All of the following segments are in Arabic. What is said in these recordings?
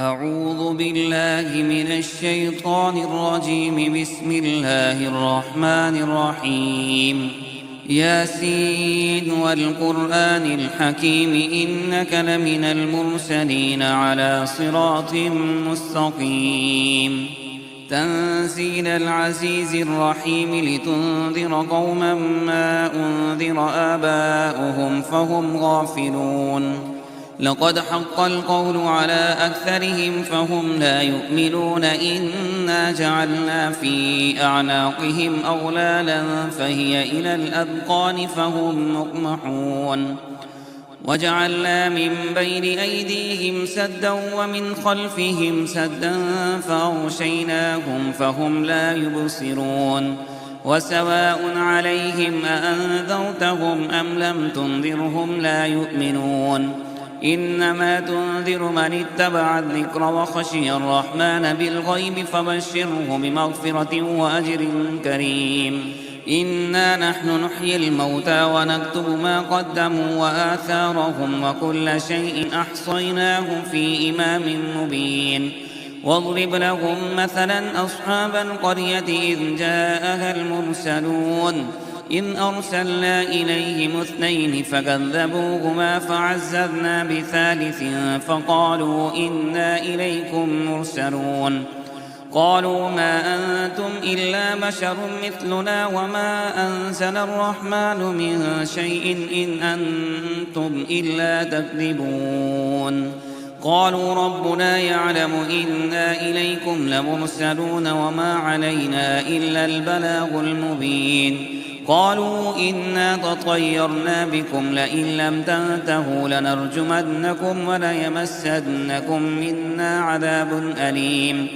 أعوذ بالله من الشيطان الرجيم. بسم الله الرحمن الرحيم. ياسين والقرآن الحكيم إنك لمن المرسلين على صراط مستقيم. تنزيل العزيز الرحيم لتنذر قوما ما أنذر آباؤهم فهم غافلون. لقد حق القول على أكثرهم فهم لا يؤمنون. إنا جعلنا في أعناقهم أغلالا فهي إلى الأذقان فهم مقمحون. وجعلنا من بين أيديهم سدا ومن خلفهم سدا فأغشيناهم فهم لا يبصرون. وسواء عليهم أأنذرتهم أم لم تنذرهم لا يؤمنون. إنما تنذر من اتبع الذكر وخشي الرحمن بالغيب فبشره بمغفرة وأجر كريم. إنا نحن نحيي الموتى ونكتب ما قدموا وآثارهم وكل شيء أحصيناه في إمام مبين. واضرب لهم مثلا أصحاب القرية إذ جاءها المرسلون إذ أرسلنا إليهم اثنين فكذبوهما فعززنا بثالث فقالوا إنا إليكم مرسلون. قالوا ما أنتم إلا بشر مثلنا وما أنزل الرحمن من شيء إن أنتم إلا تكذبون. قالوا ربنا يعلم إنا إليكم لمرسلون وما علينا إلا البلاغ المبين. قالوا إنا تطيرنا بكم لئن لم تنتهوا لنرجمنكم وليمسنكم منا عذاب أليم.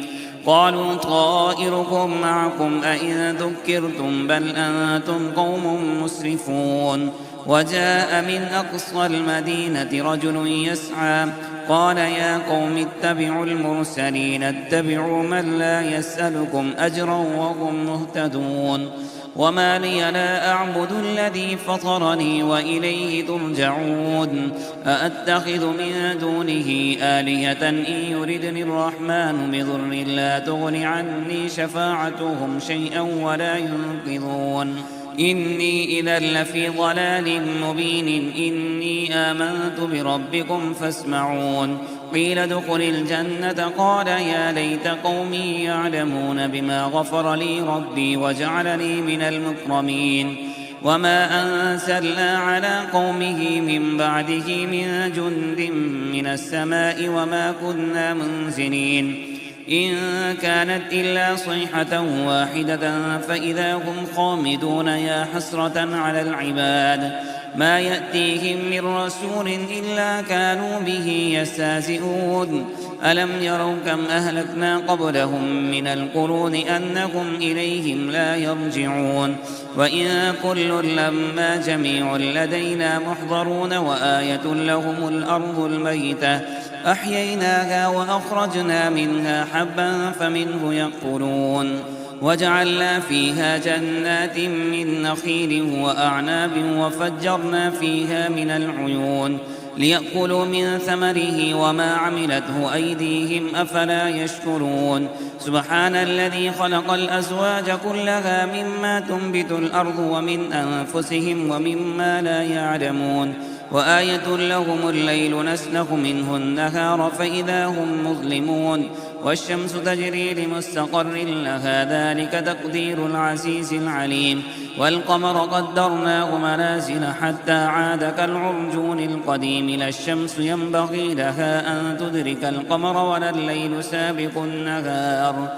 قالوا طائركم معكم أئن ذكرتم بل أنتم قوم مسرفون. وجاء من أقصى المدينة رجل يسعى قال يا قوم اتبعوا المرسلين اتبعوا من لا يسألكم أجرا وهم مهتدون. وما لي لا أعبد الذي فطرني وإليه ترجعون. أأتخذ من دونه آلهة إن يردني الرحمن بضر لا تغن عني شفاعتهم شيئا ولا ينقذون. إني إذا لفي ضلال مبين. إني آمنت بربكم فاسمعون. قيل ادخل الجنة قال يا ليت قومي يعلمون بما غفر لي ربي وجعلني من المكرمين. وما أنزلنا على قومه من بعده من جند من السماء وما كنا منزلين. إن كانت إلا صيحة واحدة فإذا هم خامدون. يا حسرة على العباد ما يأتيهم من رسول إلا كانوا به يستهزئون. ألم يروا كم أهلكنا قبلهم من القرون أنهم إليهم لا يرجعون. وإن كل لما جميع لدينا محضرون. وآية لهم الأرض الميتة أحييناها وأخرجنا منها حبا فمنه يأكلون. وجعلنا فيها جنات من نخيل وأعناب وفجرنا فيها من العيون ليأكلوا من ثمره وما عملته أيديهم أفلا يشكرون. سبحان الذي خلق الأزواج كلها مما تنبت الأرض ومن أنفسهم ومما لا يعلمون. وآية لهم الليل نسلخ منه النهار فإذا هم مظلمون. والشمس تجري لمستقر لها ذلك تقدير العزيز العليم. والقمر قدرناه منازل حتى عاد كالعرجون القديم. لا الشمس ينبغي لها أن تدرك القمر ولا الليل سابق النهار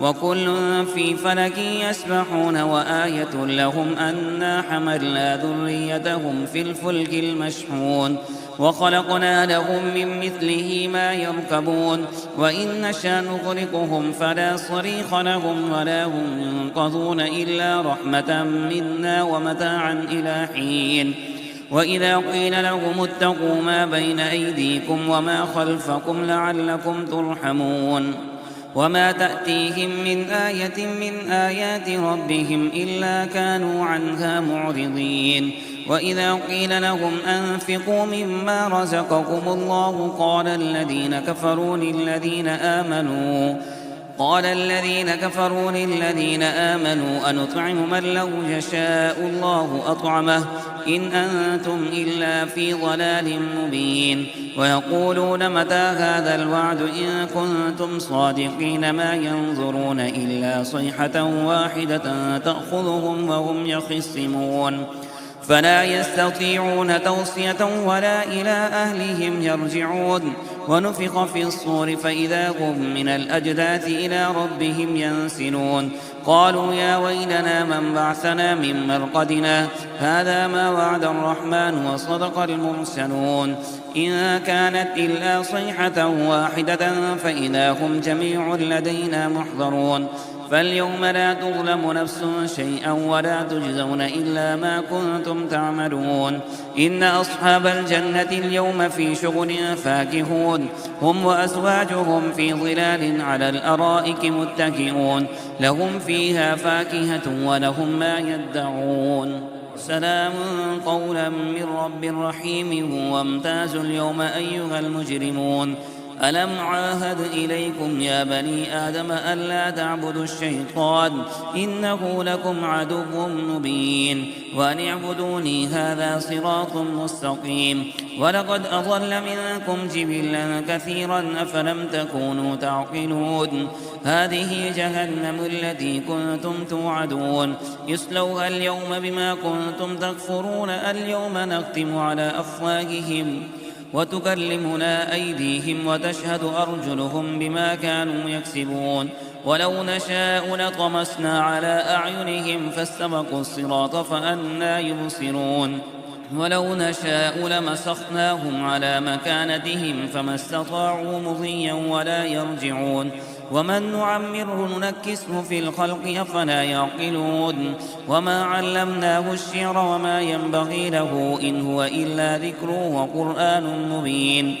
وكل في فلك يسبحون. وآية لهم أنا حملنا ذريتهم في الفلك المشحون وخلقنا لهم من مثله ما يركبون. وإن نشأ نغرقهم فلا صريخ لهم ولا هم ينقذون إلا رحمة منا ومتاعا إلى حين. وإذا قيل لهم اتقوا ما بين أيديكم وما خلفكم لعلكم ترحمون. وما تأتيهم من آية من آيات ربهم إلا كانوا عنها معرضين وإذا قيل لهم أنفقوا مما رزقكم الله قال الذين كفروا للذين آمنوا أنطعم من لو يشاء الله أطعمه إن أنتم إلا في ضلال مبين ويقولون متى هذا الوعد إن كنتم صادقين ما ينظرون إلا صيحة واحدة تأخذهم وهم يخصمون فلا يستطيعون توصية ولا إلى أهلهم يرجعون ونفخ في الصور فإذا هم من الأجداث إلى ربهم ينسلون قالوا يا ويلنا من بعثنا من مرقدنا هذا ما وعد الرحمن وصدق المرسلون إن كانت إلا صيحة واحدة فإذا هم جميع لدينا محضرون فاليوم لا تظلم نفس شيئا ولا تجزون إلا ما كنتم تعملون إن أصحاب الجنة اليوم في شغل فاكهون هم وأزواجهم في ظلال على الأرائك متكئون لهم فيها فاكهة ولهم ما يدعون سلام قولا من رب رحيم وامتازوا اليوم أيها المجرمون ألم عاهد إليكم يا بني آدم ألا تعبدوا الشيطان إنه لكم عدو مبين وأن اعبدوني هذا صراط مستقيم ولقد أضل منكم جبلا كثيرا أفلم تكونوا تعقلون هذه جهنم التي كنتم توعدون اصلوها اليوم بما كنتم تكفرون اليوم نختم على أفواههم وتكلمنا أيديهم وتشهد أرجلهم بما كانوا يكسبون ولو نشاء لطمسنا على أعينهم فاستبقوا الصراط فأنى يبصرون ولو نشاء لمسخناهم على مكانتهم فما استطاعوا مضيا ولا يرجعون ومن نعمره ننكسه في الخلق أفلا يعقلون وما علمناه الشعر وما ينبغي له إن هو إلا ذكر وقرآن مبين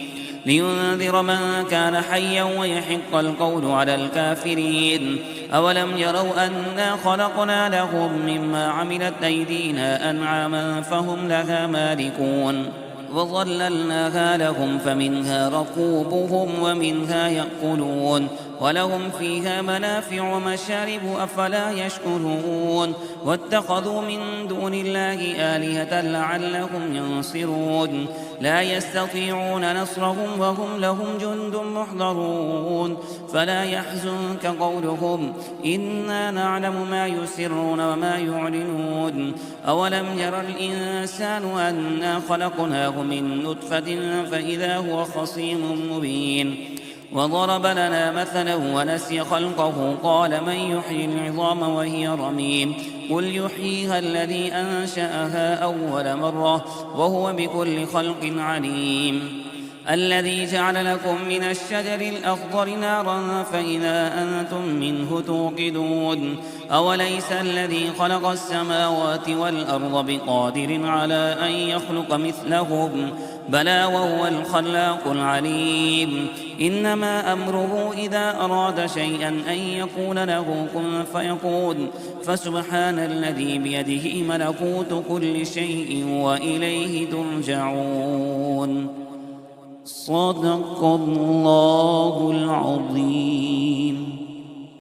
لينذر من كان حيا ويحق القول على الكافرين أولم يروا أنا خلقنا لهم مما عملت أيدينا أنعاما فهم لها مالكون وظللناها لهم فمنها ركوبهم ومنها يأكلون ولهم فيها منافع ومشارب أفلا يشكرون واتخذوا من دون الله آلهة لعلهم ينصرون لا يستطيعون نصرهم وهم لهم جند محضرون فلا يحزنك قولهم إنا نعلم ما يسرون وما يعلنون أولم ير الإنسان أنا خلقناه من نطفة فإذا هو خصيم مبين وضرب لنا مثلا ونسي خلقه قال من يحيي العظام وهي رميم قل يحييها الذي أنشأها أول مرة وهو بكل خلق عليم الذي جعل لكم من الشجر الأخضر نارا فإذا أنتم منه توقدون أوليس الذي خلق السماوات والأرض بقادر على أن يخلق مثلهم بلى وهو الخلاق العليم إنما أمره إذا أراد شيئا أن يقول له كن فيكون فسبحان الذي بيده ملكوت كل شيء وإليه ترجعون صدق الله العظيم.